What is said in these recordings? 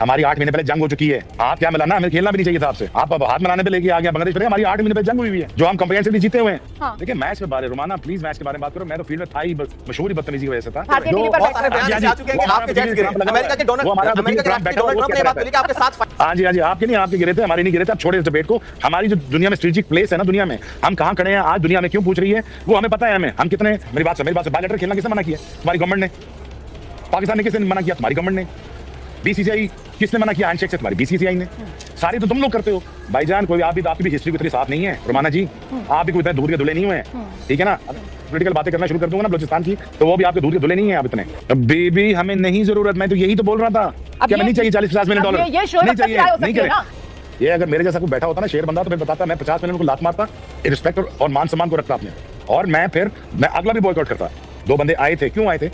हमारी 8 महीने पहले जंग हो चुकी है। आप क्या मिलाना, हमें खेलना भी नहीं चाहिए था आपसे। आप अब हाथ मिलाने पे लेके आ गया बांग्लादेश पे। हमारी 8 महीने पहले जंग हुई है जो हम कंप्रिहेंसिवली जीते हुए हैं। हाँ। देखिए मैच के बारे में रोमाना प्लीज मैच के बारे में बात करो। मैं तो फील्ड में था ही, मशहूर ही बदतमीजी की वजह से था। भारतीय टीवी पर बहुत सारे बयान ऐसे आ चुके हैं कि आपके जेट्स गिरे। अमेरिका के डोनाल्ड ट्रंप ने ये बात बोली कि आपके साथ हाँ जी आपके नहीं, आपके गिरे थे, हमारे नहीं गिरे थे। आप छोड़े इस डिबेट को। हमारी जो दुनिया में स्ट्रेटेजिक प्लेस है ना, दुनिया में हम कहाँ खड़े हैं आज, दुनिया में क्यों पूछ रही है वो हमें पता है। हमें हम कितने, मेरी बात से बायोलेटर खेलना किसने मना किया? तुम्हारी गवर्नमेंट ने। पाकिस्तान ने किसने मना किया? तुम्हारी गवर्नमेंट ने। बीसीसीआई किसने मना किया हैंडशेक से? तुम्हारी बीसीसीआई ने। सारी तो तुम लोग करते हो भाईजान। कोई आप भी, आपकी भी हिस्ट्री उतनी साफ नहीं है रोमाना जी। आप भी कोई इतने दूर के दुल्हे नहीं हुए, ठीक है ना। पॉलिटिकल बातें करना शुरू कर दूंगा ना बलूचिस्तान की, तो वो भी आपके दूर के दुल्हे नहीं है आप इतने। बेबी हमें नहीं जरूरत, मैं तो यही तो बोल रहा था। क्या मैं नहीं चाहिए 40-50 मिलियन डॉलर? नहीं चाहिए, नहीं करे। ये अगर मेरे जैसा कोई बैठा होता ना शेर बंदा, तो मैं बताता मैं 50 मिलियन को लात मारता, रिस्पेक्ट और मान सम्मान को रखता अपने, और मैं अगला भी बॉयकॉट करता। 2 बंदे आए थे, क्यों आए थे?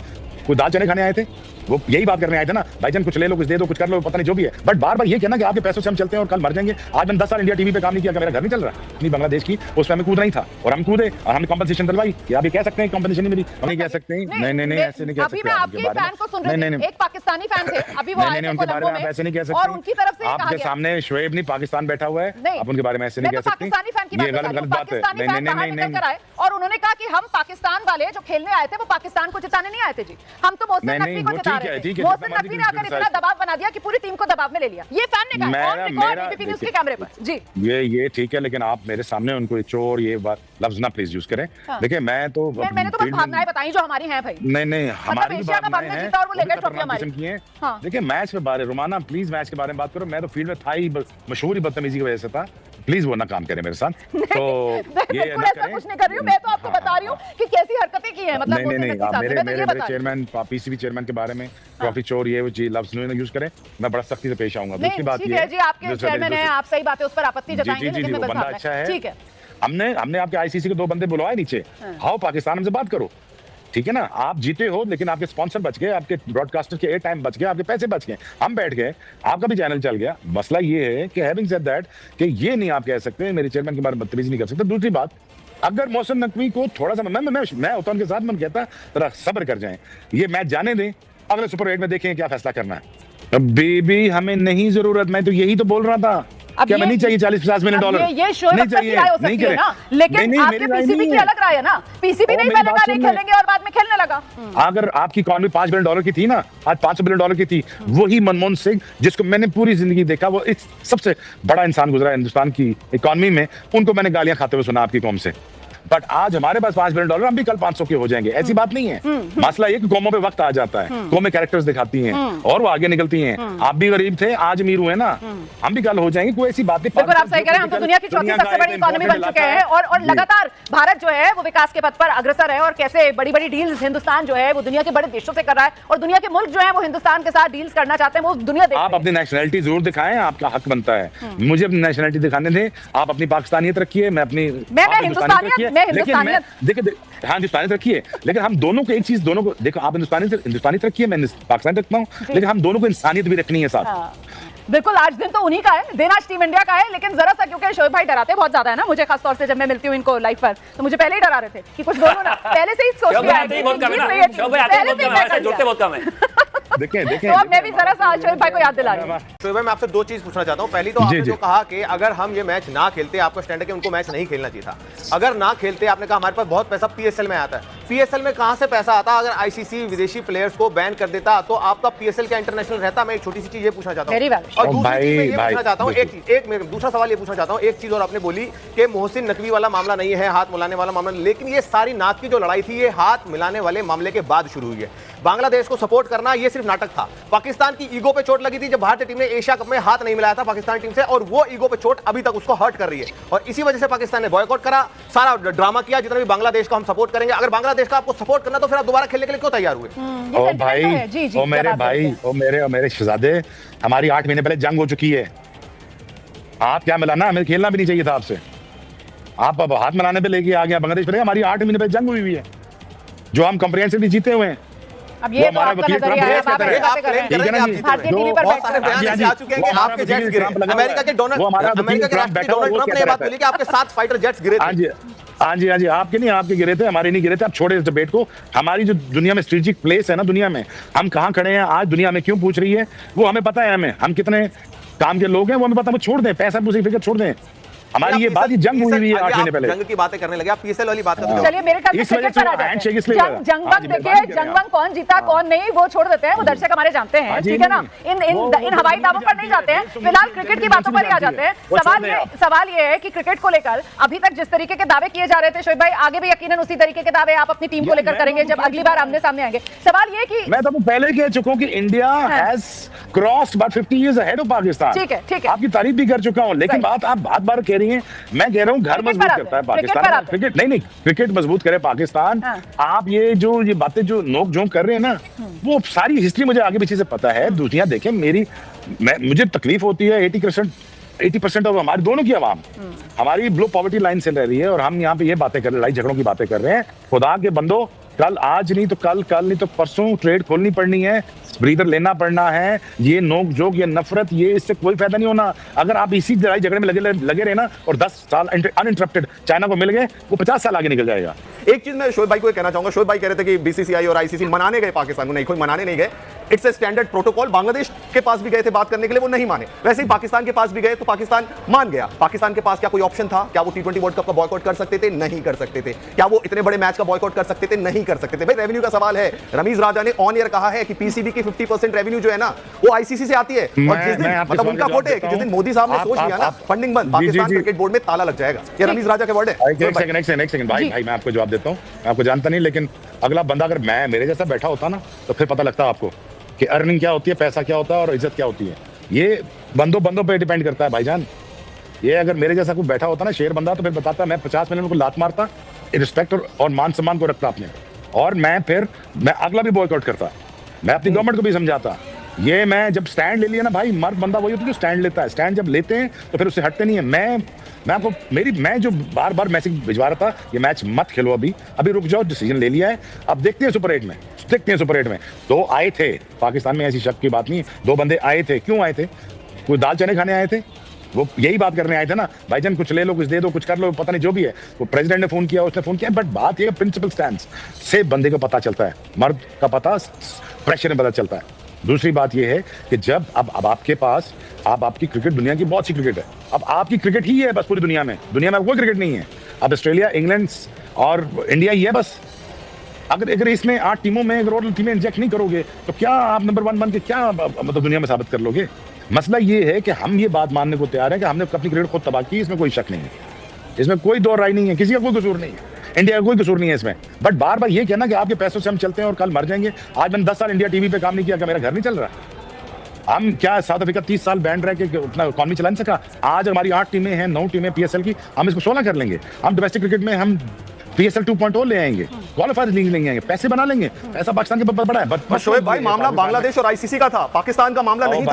कोई दाल चने खाने आए थे? वो यही बात करने आए थे ना भाईजान, कुछ ले लो, कुछ दे दो, कुछ कर लो, पता नहीं जो भी है। बट बार बार ये कहना कि आपके पैसों से हम चलते हैं और कल मर जाएंगे। आज मैंने 10 साल इंडिया टीवी पे काम नहीं किया, मेरा घर नहीं चल रहा नहीं बांग्लादेश की, उसमें हमें कूदना ही था और हम कूदे और हमने कॉम्पनसेशन दिलवाई। आप ये कह सकते हैं कॉम्पनसेशन नहीं मिली? नहीं कह सकते। नहीं ऐसे नहीं कह सकते। अभी मैं आपके फैन को सुन रही थी, एक पाकिस्तानी फैन थे, अभी वो आए थे कोलंबो में, ऐसे नहीं कह और उनकी तरफ से आपके सामने शोएब नहीं पाकिस्तान बैठा हुआ है, आप उनके बारे में ऐसे नहीं कह सकते। पाकिस्तानी फैन की बात, ये गलत बात है। नहीं, और उन्होंने कहा कि हम पाकिस्तान वाले जो खेलने आए थे वो पाकिस्तान को जिताने नहीं आए थे जी, हम तो मोहसिन नकवी को जिता रहे थे। मोहसिन नकवी ने आकर इतना दबाव बना दिया कि पूरी टीम को दबाव में ले लिया। ये फैन ने कहा ऑन रिकॉर्ड एबीपी न्यूज़ के कैमरे पर जी। ये ठीक है, लेकिन आप मेरे सामने उनको चोर ये बात लफ्ज ना प्लीज यूज करें। देखिए मैं तो मैंने तो बस भावनाएं बताई जो हमारी हैं भाई। नहीं हमारी भी भावनाएं हैं और वो लेकर ट्रॉफी हमारी की हैं। देखिए मैच के बारे रोमाना प्लीज मैच के बारे में बात करो। मैं तो फील्ड में था ही, मशहूर ही बदतमीजी की वजह से था। प्लीज वो ना काम करें मेरे साथ। तो ये ऐसा कुछ नहीं कर रही हूं, मैं तो आपको बता रही हूं कि कैसी हरकतें की हैं। मतलब मेरे चेयरमैन पीसीबी चेयरमैन के बारे में ट्रॉफी चोर ये वो जी लफ्ज यूज करें, मैं बड़ा सख्ती से पेश आऊंगा। दूसरी बात ये जी, आपके चेयरमैन हैं, आप सही बात है, उस पर आपत्ति जताएंगे, लेकिन मैं बता अच्छा है। ठीक है, हमने आपके आईसीसी के 2 बंदे बुलवाए नीचे, आओ पाकिस्तान हमसे बात करो, ठीक है ना। आप जीते हो लेकिन आपके स्पॉन्सर बच गए, आपके ब्रॉडकास्टर के एयर टाइम बच गए, आपके पैसे बच गए, हम बैठ गए, आपका भी चैनल चल गया। मसला ये है कि हैविंग सेड दैट कि ये नहीं आप कह सकते मेरे चेयरमैन के बारे में बदतमीजी नहीं कर सकते। दूसरी बात, अगर मोहसिन नकवी को थोड़ा सा मैं होता उनके साथ, मैं कहता जरा सब्र कर जाएं, ये मैच जाने दें, अगले सुपर 8 में देखें क्या फैसला करना है। बेबी हमें नहीं जरूरत, मैं तो यही तो बोल रहा था। क्या मैं नहीं चाहिए 40-50 मिलियन डॉलर? ये शो नहीं चाहिए, नहीं करे ना, लेकिन आपके पीसीबी की अलग राय है ना। पीसीबी नहीं पहले कहा नहीं खेलेंगे और बाद में खेलने लगा। अगर आपकी इकॉनमी $5 बिलियन की थी ना, आज $500 बिलियन की थी, वही मनमोहन सिंह जिसको मैंने पूरी जिंदगी देखा, वो एक सबसे बड़ा इंसान गुजरा हिंदुस्तान की इकॉनमी में, उनको मैंने गालियां खाते हुए सुना आपकी कौम से। बट आज हमारे पास $5 बिलियन, हम भी कल 500 के हो जाएंगे, ऐसी बात नहीं है। मसला ये कि कौमों पे वक्त आ जाता है, कौमें कैरेक्टर्स दिखाती हैं और वो आगे निकलती हैं। आप भी गरीब थे, आज अमीर हुए ना, हम भी कल हो जाएंगे, कोई ऐसी बात नहीं। बिल्कुल आप सही कह रहे हैं, हम तो दुनिया की चौथी सबसे बड़ी इकोनॉमी बन चुके हैं और लगातार भारत जो है वो विकास के पथ पर अग्रसर है, और कैसे बड़ी बड़ी डील्स हिंदुस्तान जो है वो दुनिया के बड़े देशों से कर रहा है, और दुनिया के मुल्क जो है वो हिंदुस्तान के साथ डील्स करना चाहते हैं, वो दुनिया देखती है। आप अपनी नेशनलिटी जरूर दिखाएं, आपका हक बनता है। मुझे अपनी नेशनलिटी दिखाने दें, आप अपनी पाकिस्तानियत रखिए, मैं अपनी हिंदुस्तानियत देखिए हाँ हिंदुस्तानी रखिए, लेकिन हम दोनों को एक चीज, दोनों को देखो, आप हिंदुस्तानी रखिए, मैं पाकिस्तानी रखता हूँ, लेकिन हम दोनों को इंसानियत भी रखनी है साथ। बिल्कुल, आज दिन तो उन्हीं का है, दिन आज टीम इंडिया का है, लेकिन जरा सा क्योंकि शोएब भाई डराते बहुत ज्यादा है ना मुझे, खास तौर से जब मैं मिलती हूँ इनको लाइव पर, तो मुझे पहले ही डरा रहे थे कि कुछ दोनों ना पहले से ही सोच लिया है। देखें तो अब मैं भी जरा सा शोएब भाई को याद दिला रही हूं। शोएब भाई, मैं आपसे 2 चीज पूछना चाहता हूं। पहली तो आपने जो कहा कि अगर हम ये मैच ना खेलते, आपका स्टैंड है कि उनको मैच नहीं खेलना चाहिए था। अगर ना खेलते, आपने कहा हमारे पास बहुत पैसा पीएसएल में आता है, पीएसएल में कहां से पैसा आता? अगर आईसीसी विदेशी प्लेयर्स को बैन कर देता तो आपका पीएसएल क्या इंटरनेशनल रहता? मैं एक छोटी सी चीज ये पूछना चाहता हूं, और दूसरी चीज मैं ये पूछना चाहता हूं, एक दूसरा सवाल ये पूछना चाहता हूं। एक चीज और आपने बोली कि मोहसिन नकवी वाला मामला नहीं है, हाथ मिलाने वाला मामला, लेकिन ये सारी नाक की जो लड़ाई थी ये हाथ मिलाने वाले मामले के बाद शुरू हुई है। बांग्लादेश को सपोर्ट करना ये सिर्फ नाटक था। पाकिस्तान की ईगो पे चोट लगी थी जब भारतीय टीम ने एशिया कप में हाथ नहीं मिलाया था पाकिस्तान टीम से, और वो ईगो पे चोट अभी तक उसको हर्ट कर रही है, और इसी वजह से पाकिस्तान ने बॉयकॉट करा, सारा ड्रामा किया, जितना भी बांग्लादेश को हम सपोर्ट करेंगे। अगर बांग्लादेश का आपको सपोर्ट करना तो फिर आप दोबारा खेलने के लिए क्यों तैयार हुए? ओ भाई, ओ मेरे भाई, ओ मेरे शहजादे, हमारी 8 महीने पहले जंग हो चुकी है। आप क्या मिलाना, हमें खेलना भी नहीं चाहिए था आपसे। आप अब हाथ मिलाने पे लेके आ गया बांग्लादेश पे। हमारी 8 महीने पहले जंग हुई है जो हम कंप्रिहेंसिवली जीते हुए हैं। अब ये तो आपका नजरिया है, आप ऐसे कर रहे हैं। भारतीय टीवी पर बहुत सारे बयान ऐसे आ चुके हैं कि आपके जेट्स गिरे। अमेरिका के डोनाल्ड ट्रंप ने ये बात बोली कि आपके 7 फाइटर जेट्स गिरे थे। हाँ जी, आपके नहीं, आपके गिरे थे, हमारे नहीं गिरे थे। आप छोड़े इस डिबेट को। हमारी जो दुनिया में स्ट्रेटेजिक प्लेस है ना, दुनिया में हम कहाँ खड़े हैं आज, दुनिया में क्यों पूछ रही है, वो हमें पता है। हम कितने काम के लोग हैं वो हमें पता है। वो छोड़ दें, पैसा पूरी फिक्र छोड़ दें। हमारी ये बात, ये जंग हुई हुई है 8 महीने पहले। जंग की बातें करने लगे आप, पीएसएल वाली बात करते हो। चलिए मेरे ख्याल से क्रिकेट पर आ जाते हैं। जंग देखिए, जंग कौन जीता कौन नहीं वो छोड़ देते हैं, वो दर्शक हमारे जानते हैं, ठीक है ना। इन हवाई दावों पर नहीं जाते हैं, फिलहाल क्रिकेट की बातों पर ही आ जाते हैं। सवाल ये है कि क्रिकेट को लेकर अभी तक जिस तरीके के दावे किए जा रहे थे, शोएब भाई आगे भी यकीनन उसी तरीके के दावे आप अपनी टीम को लेकर करेंगे जब अगली बार आमने सामने आएंगे। सवाल ये कि मैं तो पहले कह चुका हूं कि India has crossed about 50 years ahead of Pakistan. ठीक है, आपकी तारीफ भी कर चुका हूं, लेकिन बात आप बार कह रही हैं। मैं कह रहा हूं घर मजबूत करता है पाकिस्तान। क्रिकेट नहीं, क्रिकेट मजबूत करे पाकिस्तान। आप ये बातें जो नोक झोंक कर रहे हैं ना, वो सारी हिस्ट्री मुझे आगे पीछे से पता है। दुनिया देखें, मुझे तकलीफ होती है। 80% ऑफ हमारे दोनों की आवाम हमारी ब्लो पॉवर्टी लाइन से रह रही है, और हम यहाँ पे ये बातें कर रहे हैं, लड़ाई झगड़ों की बातें कर रहे हैं। खुदा के बंदो, कल आज नहीं तो कल नहीं तो परसों ट्रेड खोलनी पड़नी है, ब्रीदर लेना पड़ना है। ये नोक जोक, ये नफरत, ये इससे कोई फायदा नहीं होना। अगर आप इसी लड़ाई झगड़े में लगे रहे ना, और 10 साल अनइंटरप्टेड चाइना को मिल गए, वो 50 साल आगे निकल जाएगा। एक चीज मैं शोएब भाई को कहना चाहूंगा। शोएब भाई कह रहे थे कि बीसीसीआई और आईसीसी मनाने गए पाकिस्तान को, नहीं, कोई मनाने नहीं गए। It's a standard protocol. Bangladesh के पास भी गए थे बात करने के लिए, वो नहीं माने। वैसे ही पाकिस्तान के पास भी गए तो पाकिस्तान मान गया। पाकिस्तान के पास क्या कोई ऑप्शन था? क्या वो T20 वर्ल्ड कप का बॉयकॉट कर सकते थे? नहीं कर सकते थे। क्या वो इतने बड़े मैच का बॉयकॉट कर सकते थे? नहीं कर सकते थे। भाई रेवेन्यू का सवाल है। रमीज राजा ने ऑन एयर कहा है कि पीसीबी की 50% रेवेन्यू जो है ना, वो आईसीसी से आती है। और जिस दिन मतलब उनका कोट है कि जिस दिन मोदी साहब ने सोच लिया ना फंडिंग बंद, पाकिस्तान क्रिकेट बोर्ड में ताला लग जाएगा। ये रमीज राजा के वर्ड है। एक सेकंड भाई, मैं आपको जवाब देता हूं। मैं आपको जानता नहीं, लेकिन अगला बंदा अगर मेरे जैसा बैठा होता ना, तो फिर पता लगता आपको कि अर्निंग क्या होती है, पैसा क्या होता है और इज्जत क्या होती है। ये बंदों पे डिपेंड करता है भाईजान। ये अगर मेरे जैसा कोई बैठा होता ना, शेर बंदा, तो फिर बताता मैं 50 मिनट को लात मारता, रिस्पेक्ट और मान सम्मान को रखता अपने, और मैं अगला भी बॉयकॉट करता। मैं अपनी गवर्नमेंट को भी समझाता। ये मैं जब स्टैंड ले लिया ना भाई, मर्द बंदा वही होता है जो स्टैंड लेता है। स्टैंड जब लेते हैं तो फिर उससे हटते नहीं है। मैं जो बार मैसेज भिजवा रहा था, ये मैच मत खेलो, अभी रुक जाओ, डिसीजन ले लिया है, अब देखते हैं सुपर 8 में। 2 आए थे पाकिस्तान में, ऐसी शक की बात नहीं। 2 बंदे आए थे। क्यों आए थे? कोई दाल चने खाने आए थे? वो यही बात करने आए थे ना, भाईजान कुछ ले लो, कुछ दे दो, कुछ कर लो, पता नहीं जो भी है। वो प्रेसिडेंट ने फोन किया, उसने फोन किया, बट बात ये प्रिंसिपल स्टैंड से बंदे को पता चलता है, मर्द का पता प्रेशर में पता चलता है। दूसरी बात ये है कि जब अब आपके पास आपकी क्रिकेट, दुनिया की बहुत सी क्रिकेट है, अब आपकी क्रिकेट ही है बस पूरी दुनिया में कोई क्रिकेट नहीं है। अब ऑस्ट्रेलिया, इंग्लैंड और इंडिया ही है बस। अगर इसमें 8 टीमों में अगर और टीमें इंजेक्ट नहीं करोगे तो क्या आप नंबर 1 बन के क्या मतलब दुनिया में साबित कर लोगे? मसला ये है कि हम ये बात मानने को तैयार है कि हमने अपनी क्रिकेट खुद तबाह की, इसमें कोई शक नहीं है, इसमें कोई दो राय नहीं है, किसी का कोई कसूर नहीं है, इंडिया का कोई कसूर नहीं है इसमें। बट बार ये कहना कि आपके पैसों से हम चलते हैं और कल मर जाएंगे। आज मैंने 10 साल इंडिया टीवी पे काम नहीं किया, क्या मेरा घर नहीं चल रहा? हम क्या साउथ अफ्रीका 30 साल बैंड रह के उतना इकॉनमी चला नहीं सका? आज हमारी 8 टीमें हैं, 9 टीमें पीएसएल की, हम इसको 16 कर लेंगे। हम डोमेस्टिक क्रिकेट में हम पीएसएल 2.0 ले आएंगे, क्वालिफायर लीग लेंगे, पैसे बना लेंगे। पैसा पाकिस्तान के पास बड़ा है। शोएब भाई, मामला बांग्लादेश और आईसीसी का था, पाकिस्तान का मामला नहीं था।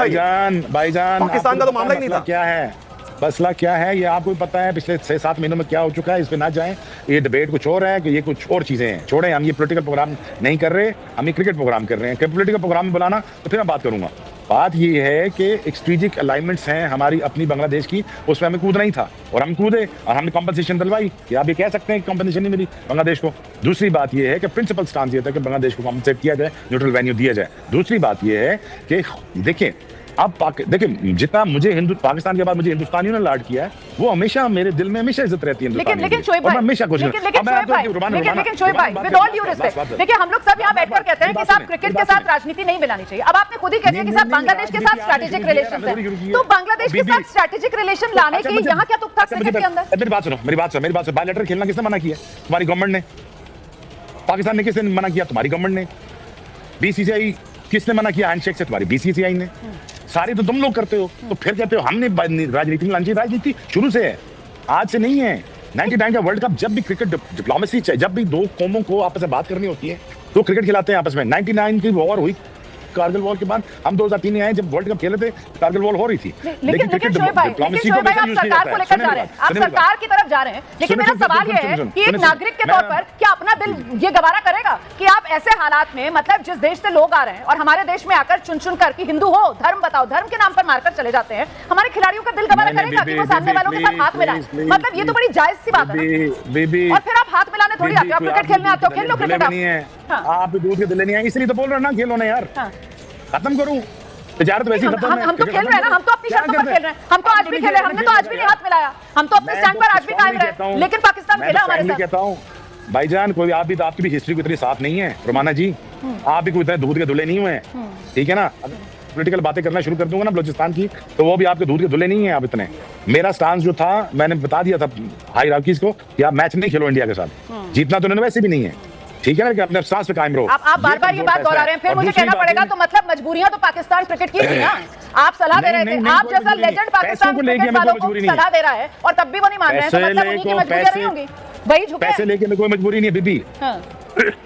भाईजान पाकिस्तान का तो मामला ही नहीं था। क्या है मसला, क्या है ये आपको पता है? पिछले 6-7 महीनों में क्या हो चुका है, इस पे ना जाएं। ये डिबेट कुछ और है कि ये कुछ और चीजें हैं, छोड़ें। हम ये पॉलिटिकल प्रोग्राम नहीं कर रहे, हम ये क्रिकेट प्रोग्राम कर रहे हैं। पॉलिटिकल प्रोग्राम में बुलाना तो फिर मैं बात करूंगा। बात ये है कि एक स्ट्रेटेजिक अलाइनमेंट्स हैं हमारी अपनी बांग्लादेश की, उसमें हमें कूदना ही था और हम कूदे और हमने कॉम्पनसेशन दिलवाई। या आप ये कह सकते हैं कि कॉम्पनसेशन नहीं मिली बांग्लादेश को। दूसरी बात ये है कि प्रिंसिपल स्टांस ये था कि बांग्लादेश को कॉम्पनसेट किया जाए, न्यूट्रल वेन्यू दिया जाए। दूसरी बात ये है कि देखिए, अब देखिए, जितना मुझे पाकिस्तान के बाद मुझे हिंदुस्तानियों ने लाड किया है, वो हमेशा मेरे दिल में हमेशा इज्जत रहती है। लेकिन शोएब भाई, हमेशा कुछ लेकिन शोएब भाई, विद ऑल ड्यू रिस्पेक्ट, देखिए हम लोग सब यहाँ बैठकर कहते हैं कि साहब क्रिकेट के साथ राजनीति नहीं मिलानी चाहिए। अब आपने खुद ही कह दिया कि साहब बांग्लादेश के साथ स्ट्रैटेजिक रिलेशन है, तो बांग्लादेश के साथ स्ट्रैटेजिक रिलेशन लाने की यहाँ क्या तुक था क्रिकेट के अंदर? मेरी बात सुनो। बायोलेटरल खेलना किसने मना किया? तुम्हारी गवर्नमेंट ने। पाकिस्तान ने किसने मना किया? तुम्हारी गवर्नमेंट ने। बीसीसीआई किसने मना किया हैंडशेक से? तुम्हारी बीसीसीआई ने। सारे तो तुम लोग करते हो, तो फिर कहते हो हमने राजनीति में लानी चाहिए। राजनीति शुरू से है, आज से नहीं है। 99 का वर्ल्ड कप, जब भी क्रिकेट डिप्लोमेसी चाहिए, जब भी 2 कौमों को आपस में बात करनी होती है तो क्रिकेट खिलाते हैं आपस में। 99 की वॉर हुई कारगिल वॉर के बाद हम 2003 में आए, जब वर्ल्ड कप खेले थे कारगिल वॉर हो रही थी। लेकिन शोएब भाई, आप सरकार को लेकर जा रहे हैं, आप सरकार की तरफ जा रहे हैं, लेकिन मेरा सवाल ये है कि एक नागरिक के तौर पर क्या अपना दिल ये गवारा करेगा कि आप ऐसे हालात में, मतलब जिस देश से लोग आ रहे हैं और हमारे देश में आकर चुन कर कि हिंदू हो, धर्म बताओ, धर्म के नाम पर मारकर चले जाते हैं, हमारे खिलाड़ियों का दिल गवारा करेगा कि वो सामने वालों के साथ हाथ मिलाएं? मतलब ये तो बड़ी जायज सी बात है। और फिर आप हाथ मिलाने थोड़ी आते हो, आप क्रिकेट खेलने आते हो, खेल लो क्रिकेट आप दूध के दिले नहीं है, इसलिए तो बोल रहे ना खेलो ना यार, खत्म करूं तजारत वैसी खत्म है। हम तो खेल रहे हैं ना, हम तो अपनी शर्तों पर खेल रहे हैं, हम तो आज भी खेले, हमने तो आज भी नहीं हाथ मिलाया, हम तो अपने स्टैंड पर आज भी कायम रहे, लेकिन पाकिस्तान खेला हमारे साथ। कहता हूं भाईजान, कोई आप भी तो, आपकी भी हिस्ट्री को इतनी साफ नहीं है रोमाना जी, आप भी कोई इतने दूध के धुले नहीं हुए, ठीक है ना। पॉलिटिकल बातें करना शुरू कर दूंगा ना बलूचिस्तान की, तो वो भी आपके दूध के धुले नहीं है आप इतने। मेरा स्टांस जो था, मैंने बता दिया था हाई राउकीज को कि आप मैच नहीं खेलो इंडिया के साथ, जीतना तो उन्होंने वैसे भी नहीं है, ठीक है ना, कि अपने स्टांस पे कायम रहो। आप बार-बार ये बात दोहरा रहे हैं, फिर मुझे कहना पड़ेगा तो मतलब मजबूरियां तो पाकिस्तान क्रिकेट की थी ना, आप सलाह दे रहे थे, आप जैसा लेजेंड पाकिस्तान क्रिकेट वालों को सलाह दे रहा है और तब भी वो नहीं मान रहे हैं, तो मतलब उन्हीं की मजबूरियां नहीं होंगी, वही झुके। पैसे लेके में कोई मजबूरी नहीं है बीबी,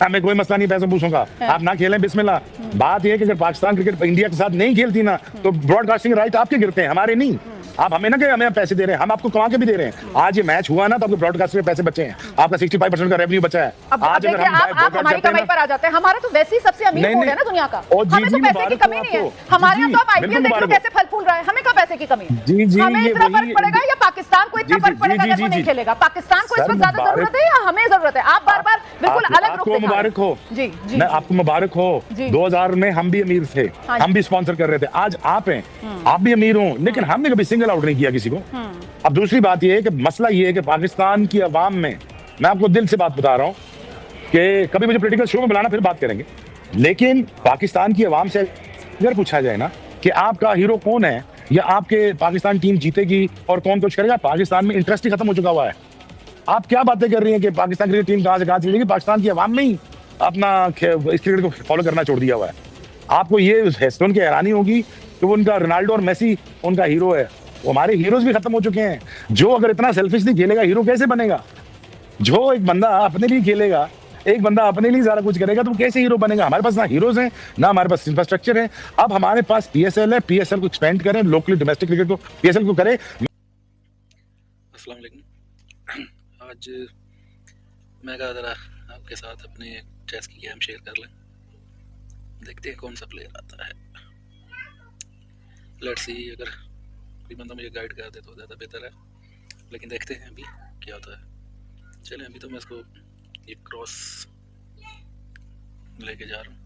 हमें कोई मसला नहीं पैसों पूछों का, आप ना खेलें बिस्मिल्लाह। बात यह है कि अगर पाकिस्तान क्रिकेट इंडिया के साथ नहीं खेलती ना, तो ब्रॉडकास्टिंग राइट आपके गिरते हैं, हमारे नहीं। आप हमें ना कि हमें पैसे दे रहे हैं, हम आपको कमा के भी दे रहे हैं। आज ये मैच हुआ ना, तो आपके ब्रॉडकास्टिंग के पैसे बचे हैं, आपका 65% का रेवेन्यू बचा है। आज अगर आप हमारी कमाई पर आ जाते हैं, हमारा तो वैसे ही सबसे अमीर बोर्ड है ना दुनिया का, हमें तो पैसे की कमी नहीं है, हमारे यहाँ तो आप आईपीएल देख लो कैसे फल फूल रहा है, हमें क्या पैसे की कमी है? हमें इतना फर्क पड़ेगा या पाकिस्तान को इतना फर्क पड़ेगा अगर वो नहीं खेलेगा? पाकिस्तान को इस वक्त ज्यादा जरूरत है या हमें जरूरत है? आप बार बार बिल्कुल अलग रुख दिखा। मुबारक हो जी जी, आपको मुबारक हो। 2000 में हम भी अमीर थे, हम भी स्पॉन्सर कर रहे थे, आज आप हैं, आप भी अमीर हो, लेकिन हमने कभी सिंगल आउट नहीं किया किसी को। अब दूसरी बात यह है कि मसला यह है कि पाकिस्तान की अवाम में, मैं आपको दिल से बात बता रहा हूं कि कभी मुझे पॉलिटिकल शो में बुलाना, फिर बात करेंगे, लेकिन पाकिस्तान की अवाम से अगर पूछा जाए ना कि आपका हीरो कौन है या आपके पाकिस्तान टीम जीतेगी और कौन कुछ करेगा, पाकिस्तान में इंटरेस्ट ही खत्म हो चुका हुआ है। आप क्या बातें कर रही हैं कि पाकिस्तान की टीम कहां से कहां चलेगी? पाकिस्तान की अवाम में ही अपना इस क्रिकेट को फॉलो करना छोड़ दिया हुआ है। आपको ये सुन के हैरानी होगी कि वो उनका रोनाल्डो और मेसी उनका हीरो है, वो हमारे हीरोज भी खत्म हो चुके हैं। जो अगर इतना सेल्फिशली खेलेगा, हीरो कैसे बनेगा? जो एक बंदा अपने लिए खेलेगा, एक बंदा अपने लिए सारा कुछ करेगा, तो कैसे हीरो बनेगा? हमारे पास ना हीरोज हैं, ना हमारे पास इंफ्रास्ट्रक्चर है। अब हमारे पास पीएसएल है, पीएसएल को एक्सपेंड करें, लोकली डोमेस्टिक क्रिकेट को पीएसएल को करें। अस्सलाम वालेकुम। आज मैं कहा जरा आपके साथ अपने चेस की गेम शेयर कर लें, देखते हैं कौन सा प्लेयर आता है। लेट्स सी, अगर कोई बंदा मुझे गाइड कर दे तो ज़्यादा बेहतर है, लेकिन देखते हैं अभी क्या होता है। चलें, अभी तो मैं इसको ये क्रॉस लेके जा रहा हूँ,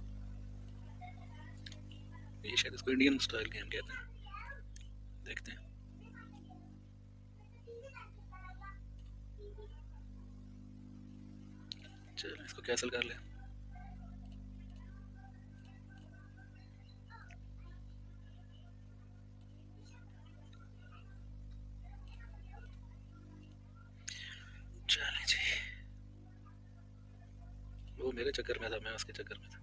ये शायद इसको इंडियन स्टाइल गेम कहते हैं, देखते हैं। चलें, इसको कैंसिल कर लें। चलें जी, वो मेरे चक्कर में था, मैं उसके चक्कर में था।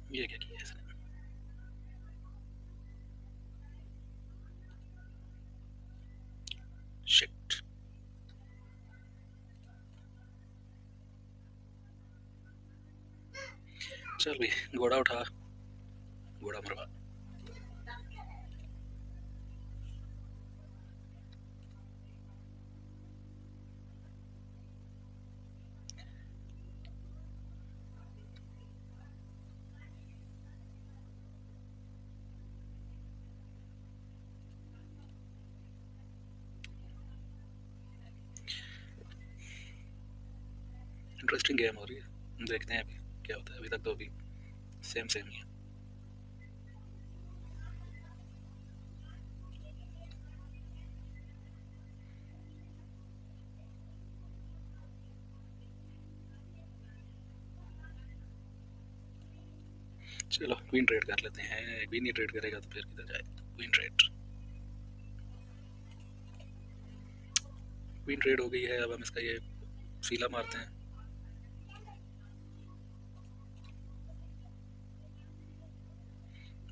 ये क्या किया इसने? शिट, चल भाई, घोड़ा उठा, घोड़ा मरवा। इंटरेस्टिंग गेम हो रही है, देखते हैं अभी क्या होता है। अभी तक तो अभी सेम ही है। चलो क्वीन ट्रेड कर लेते हैं। क्वीन ही ट्रेड करेगा तो फिर किधर जाए। क्वीन ट्रेड हो गई है। अब हम इसका ये फीला मारते हैं।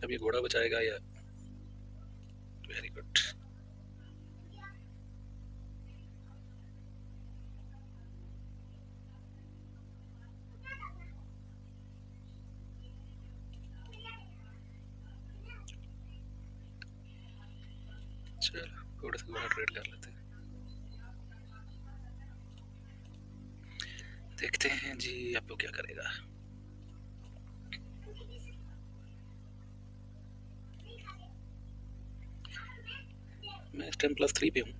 अब ये घोड़ा बचाएगा या? Very good. चलो घोड़े से घोड़ा ट्रेड कर लेते हैं। देखते हैं जी अब वो क्या करेगा। मैं इस टाइम +3 पे हूँ।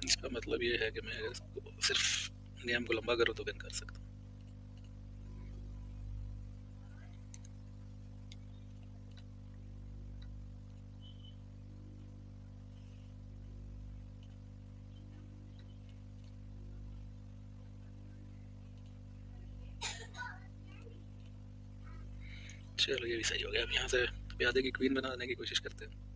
इसका मतलब ये है कि मैं अगर सिर्फ गेम को लंबा करूँ तो विन कर सकता हूँ। चलो ये भी सही हो गया। अब यहाँ से प्यादे की क्वीन बनाने की कोशिश करते हैं।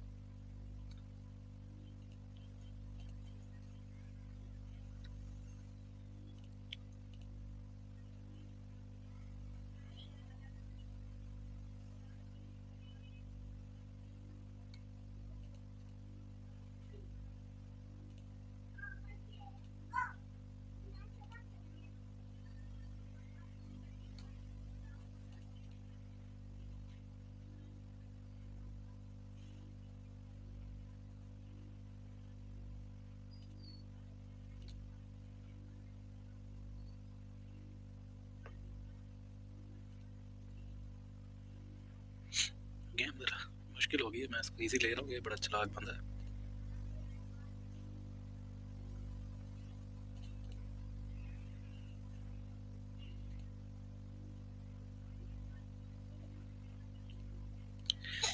गेम जरा मुश्किल हो गई है। मैं इसको इजी ले रहा हूँ। ये बड़ा चालाक बंदा है।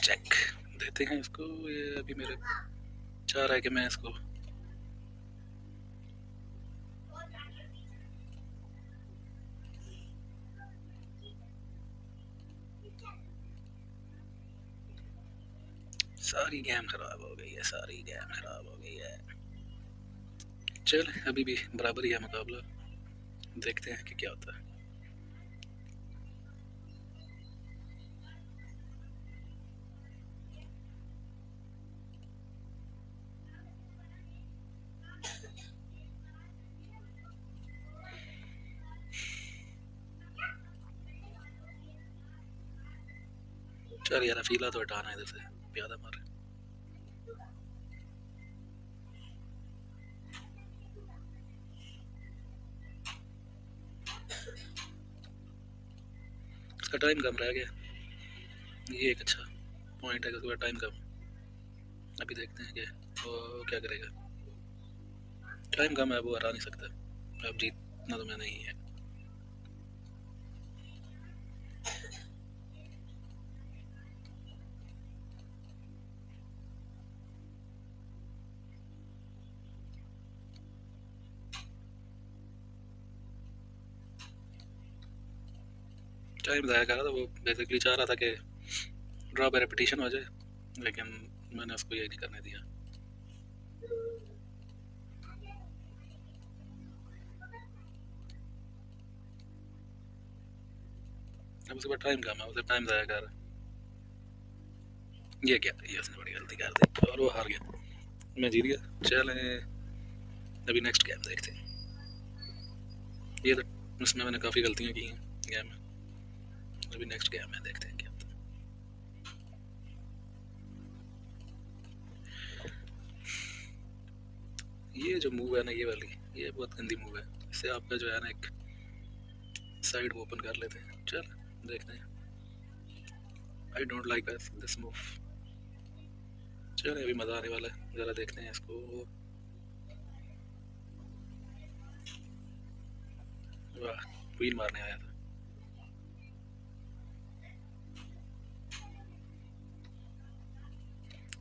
चेक देते हैं इसको। ये अभी मेरे चाह रहा है कि मैं इसको सारी गेम खराब हो गई है। सारी गेम खराब हो गई है। चल अभी भी बराबर ही है मुकाबला। देखते हैं कि क्या होता है। चल यार फीला तो हटाना इधर से। प्यादा मार। इसका टाइम कम रह गया। ये एक अच्छा पॉइंट है कि उसका टाइम कम। अभी देखते हैं कि वो क्या करेगा। टाइम कम है, वो हरा नहीं सकता। अब जीतना तो मैं नहीं है। टाइम ज़ाया कर रहा था। वो बेसिकली चाह रहा था कि ड्रॉ बाय रेपिटेशन हो जाए, लेकिन मैंने उसको यही नहीं करने दिया। अब उसके बाद टाइम कम है, उसे टाइम ज़ाया कर। ये क्या, ये उसने बड़ी गलती कर दी और वो हार गया। मैं जीत गया। चले अभी नेक्स्ट गेम देखते हैं। ये तो इसमें मैंने काफ़ी गलतियाँ की हैं गेम में। अभी नेक्स्ट गेम में देखते हैं क्या होता है। ये जो मूव है ना, ये वाली, ये बहुत गंदी मूव है। इससे आपका जो है ना एक साइड ओपन कर लेते हैं। चल देखते हैं। I don't like this move. चल अभी मज़ा आने वाला है। ज़रा देखते हैं इसको। वाह, क्वीन मारने आया था।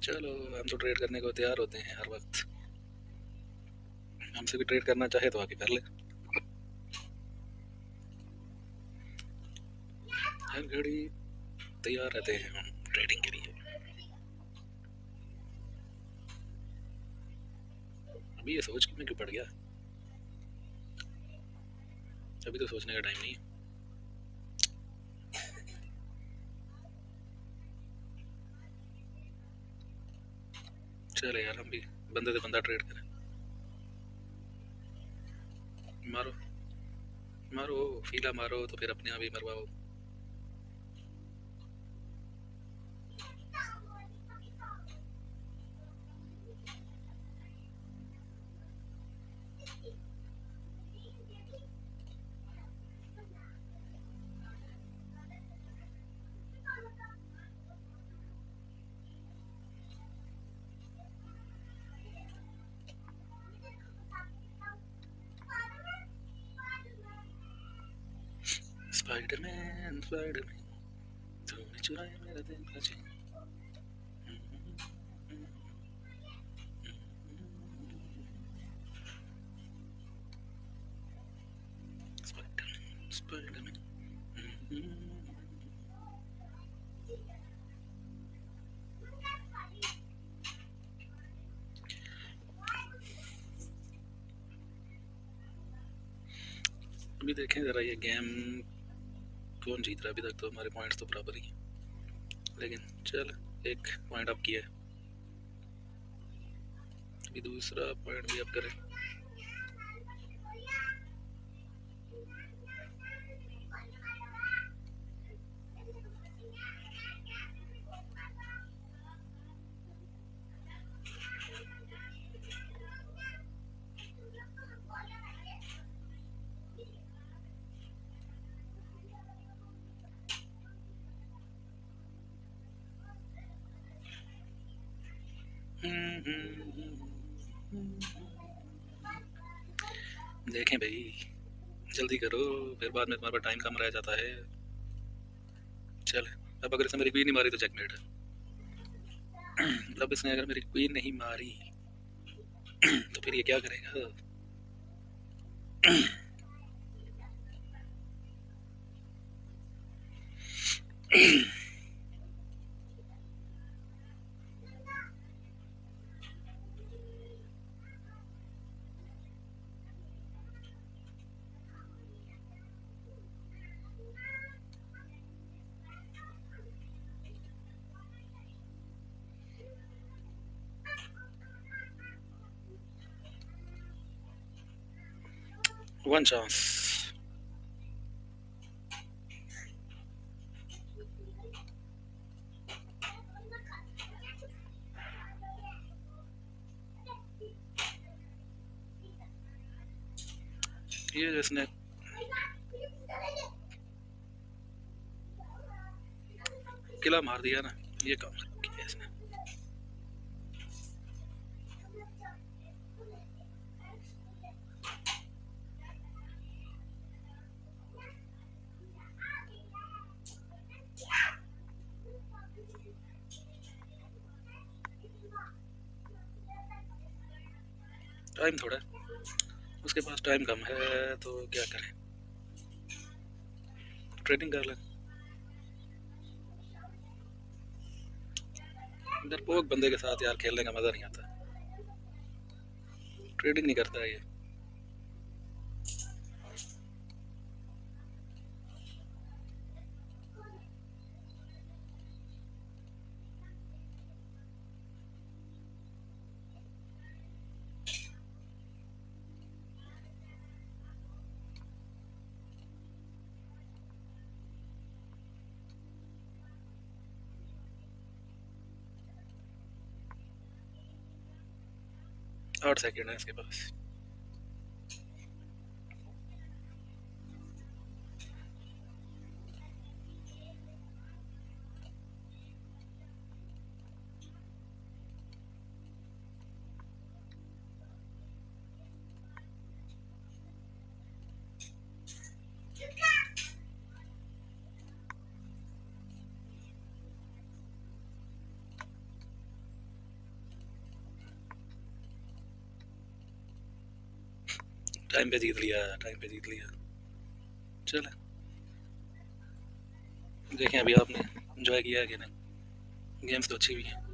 चलो, हम तो ट्रेड करने को तैयार होते हैं हर वक्त। हमसे भी ट्रेड करना चाहे तो आके कर ले। हर घड़ी तैयार रहते हैं हम ट्रेडिंग के लिए। अभी ये सोच में क्यों पड़ गया? अभी तो सोचने का टाइम नहीं है। चले यार, हम भी बंदे से बंदा ट्रेड करें। मारो मारो, फीला मारो तो फिर अपने आप ही मरवाओ। स्पाइडरमैन स्पाइडरमैन, तूने चुराया मेरा दिल का चैन। Spiderman Spiderman. अभी देखें जरा ये गेम कौन जीत रहा है। अभी तक तो हमारे पॉइंट्स तो बराबर ही हैं, लेकिन चल एक पॉइंट अप किया है, अभी दूसरा पॉइंट भी अप करें। देखें भाई, जल्दी करो, फिर बाद में तुम्हारे पास टाइम कम रह जाता है। चल, अब अगर इसने मेरी क्वीन नहीं मारी तो चेकमेट है। अब इसने अगर मेरी क्वीन नहीं मारी तो फिर ये क्या करेगा? One chance. ये जिसने किला मार दिया ना, ये काम किया इसने। टाइम थोड़ा, उसके पास टाइम कम है तो क्या करें, ट्रेडिंग कर लें। डरपोक बंदे के साथ यार खेलने का मजा नहीं आता, ट्रेडिंग नहीं करता है ये। आठ सेकेंड है इसके पास। टाइम पे जीत लिया, टाइम पे जीत लिया। चले देखें अभी आपने एंजॉय किया है कि नहीं, गेम्स तो अच्छी भी है।